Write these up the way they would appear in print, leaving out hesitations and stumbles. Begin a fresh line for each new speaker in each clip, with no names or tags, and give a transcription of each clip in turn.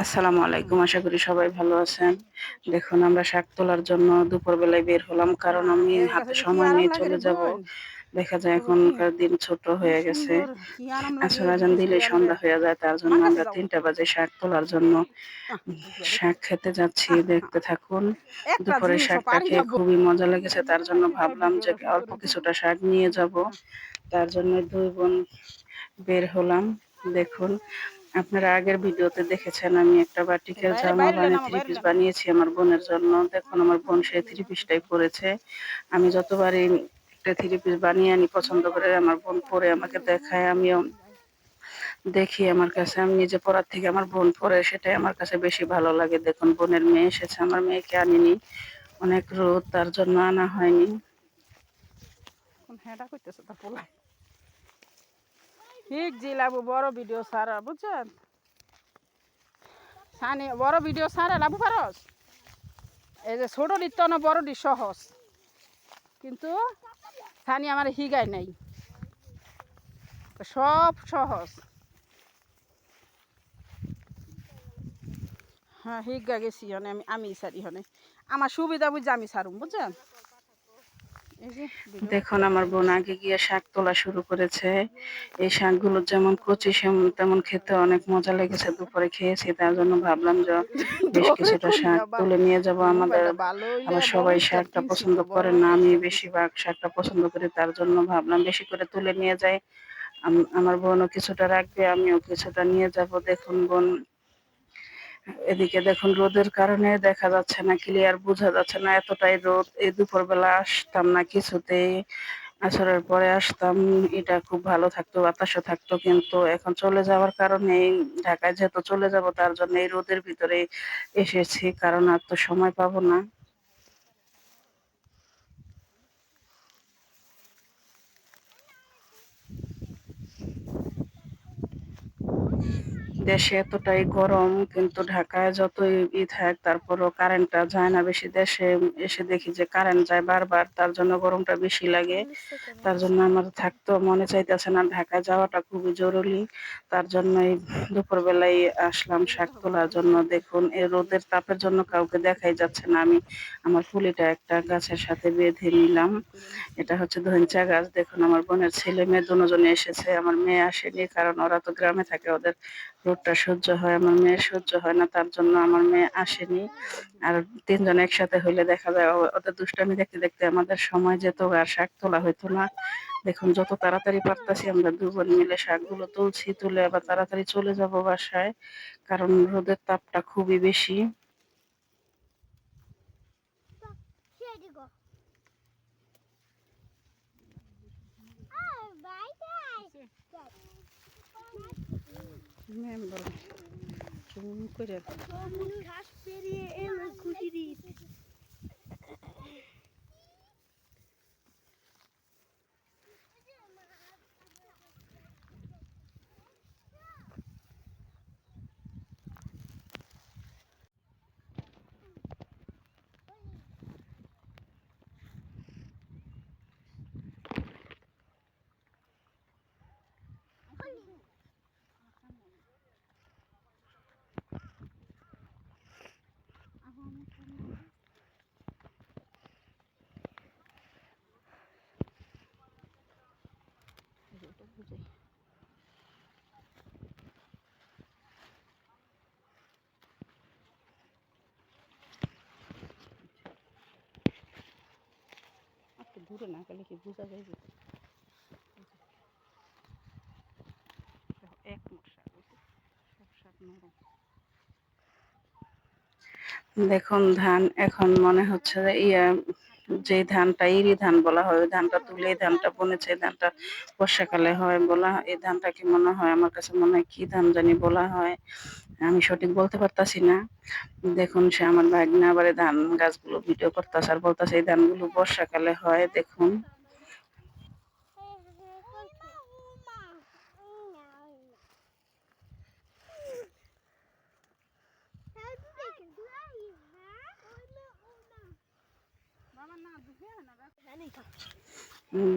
আসসালামু আলাইকুম। আশা করি সবাই ভালো আছেন। দেখুন আমরা শাক তোলার জন্য দুপুরবেলায় বের হলাম। কারণ আমি
এই
হাতে
গাছে কি
সময়
আরাম
নিয়ে
লাগে
চলে
রে
যাব।
বোন।
দেখা যায়
তবে কি
এখনকার দিন ছোট
কি
হয়ে গেছে।
সুন্দর কি আরাম লাগে
আসর আজান
জিনিসগুলো
দিলেই
আনলে।
সন্ধ্যা হয়ে যায়। তার জন্য
আমার কাছে
আমরা
যাও।
৩টা বাজে শাক তোলার জন্য
বুঝবা রে।
শাক খেতে যাচ্ছি। দেখতে থাকুন।
একটা
দুপুরে
জিনিসও
শাকটা
পারি না
খেয়ে
বোন।
খুবই মজা লেগেছে। তার জন্য ভাবলাম যে
ভিডিওটা শুরু
অল্প
করে দিই।
কিছুটা শাক নিয়ে যাব। তার জন্য ২ বোন বের হলাম। দেখুন, আপনারা আগের ভিডিওতে দেখেছেন আমি একটা বাটিকের
বাইরে
জামা
বাইরে লেন আমার
থ্রি
বাইরে
পিস
লেন।
বানিয়েছি আমার বোনের জন্য। দেখুন আমার বোন সেই থ্রি পিসটাই পরেছে। আমি যতবারই একটা থ্রি পিস বানিয়ে আনি পছন্দ করে আমার বোন পরে আমাকে দেখায়, আমিও দেখি। আমার কাছে আমি নিজে পরার থেকে আমার বোন পরে সেটাই আমার কাছে বেশি ভালো লাগে। দেখুন বোনের মেয়ে এসেছে, আমার মেয়েকে আনিনি, অনেক রোদ তার জন্য আনা হয়নি।
কোন হেডা কইতেছে তার পোলা। ঠিক জিলাবো বড় ভিডিও সারা বুঝছেন। সানি বড় ভিডিও সারা লাভু পারস। এই যে ছোট দিত না বড় দি সহজ। কিন্তু সানি আমার হিগাই নাই। সব সহজ। হ্যাঁ হিগা গেছি হনে আমি সারি হনে আমার সুবিধা বুঝে আমি সারুম বুঝছেন। এই যে ভিডিও
দেখুন
করতে
আমার
যাই।
বোন আগে গিয়ে শাক তোলা শুরু করেছে। এই শাকগুলো যেমন কচি তেমন খেতে অনেক মজা লেগেছে। দুপুরে খেয়েছি, তার জন্য ভাবলাম যে বেশ
ধরে
কিছুটা
করি
শাক
না বা
তুলে নিয়ে যাব। আমাদের
মোবাইলটা ভালো হইলে
আবার
বড়
সবাই
স্টার
শাকটা
কিনছি
পছন্দ
তো বড়
করে না, আমি
স্টার কিনছি।
বেশিরভাগ শাকটা পছন্দ করি। তার জন্য ভাবলাম বেশি করে তুলে নিয়ে যাই। আমার বোনও কিছুটা রাখবে, আমিও কিছুটা নিয়ে যাব। দেখুন বোন, এদিকে দেখুন রোদের কারণে দেখা যাচ্ছে না, ক্লিয়ার বোঝা যাচ্ছে না, এতটাই রোদ। এই দুপুরবেলা আসতাম না কিছুতেই, আসরের পরে আসতাম, এটা খুব ভালো থাকতো, বাতাসও থাকতো। কিন্তু এখন চলে যাওয়ার কারণে ঢাকায় যেহেতু চলে যাব, তার জন্য এই রোদের ভিতরে এসেছি, কারণ আর তো সময় পাবো না। দেশে এতটাই গরম, কিন্তু ঢাকায় যতই থাক তারপরও কারেন্টটা যায় না বেশি। দেশে এসে দেখি যে কারেন্ট যায় বারবার, তার জন্য গরমটা বেশি লাগে। তার জন্য আমার থাকতেও মনে চাইতেছে না, ঢাকায় যাওয়াটা খুবই জরুরি। তার জন্যই দুপুরবেলায় আসলাম শাক তোলার জন্য। দেখুন এই রোদের তাপের জন্য কাউকে দেখাই যাচ্ছে না। আমি আমার পুলিটা একটা গাছের সাথে বেঁধে নিলাম। এটা হচ্ছে ধইঞ্চা গাছ। দেখুন আমার বোনের ছেলে মেয়ে দুজনে এসেছে, আমার মেয়ে আসেনি, কারণ ওরা তো গ্রামে থাকে, ওদের রোদটা সহ্য হয়, আমার মেয়ের সহ্য হয় না, তার জন্য আমার মেয়ে আসেনি। আর ৩ জন একসাথে হইলে দেখা যায় ওদের দুষ্টামি দেখতে দেখতে আমাদের সময় যেত আর শাক তোলা হইতো না। দেখুন যত তাড়াতাড়ি পারতাছি আমরা ২ বোন মিলে শাকগুলো তুলছি, তুলে আবার তাড়াতাড়ি চলে যাব বাসায়, কারণ রোদের তাপটা খুবই বেশি।
মেম্বার চুন করে
ঘাস পেরিয়ে এলো খুশির ঈদ।
একটু দূরে না গেলে কি বোঝা যায় যে এক মোট শাক হয়েছে সব শাক নরম।
দেখুন ধান এখন মনে হচ্ছে যে যে ধানটা ইরি ধান বলা হয়, ওই ধানটা তুলে এই ধানটা বুনেছে। এই ধানটা বর্ষাকালে হয় বলা হয়। এই ধানটা কি মনে হয়, আমার কাছে মনে হয় কি ধান জানি বলা হয়, আমি সঠিক বলতে পারতাছি না। দেখুন সে আমার ভাগ্নে আবার এই ধান গাছগুলো ভিডিও করতেছে আর বলতেছে এই ধানগুলো বর্ষাকালে হয়। দেখুন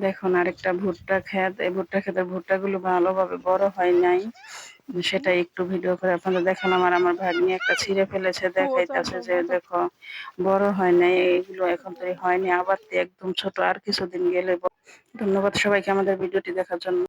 দেখুন আরেকটা ভুট্টা ক্ষেত। এই ভুট্টা ক্ষেতের ভুট্টাগুলো ভালোভাবে বড় হয় নাই। সেটা একটু ভিডিও করে আপনাদের দেখালাম। আর আমার ভাগ্নি একটা ছিঁড়ে ফেলেছে, দেখাইতেছে যে দেখো বড় হয় নাই, এগুলো এখন তো হয়নি, আবার তো একদম ছোট, আর কিছুদিন গেলে ধন্যবাদ সবাইকে আমাদের ভিডিওটি দেখার জন্য।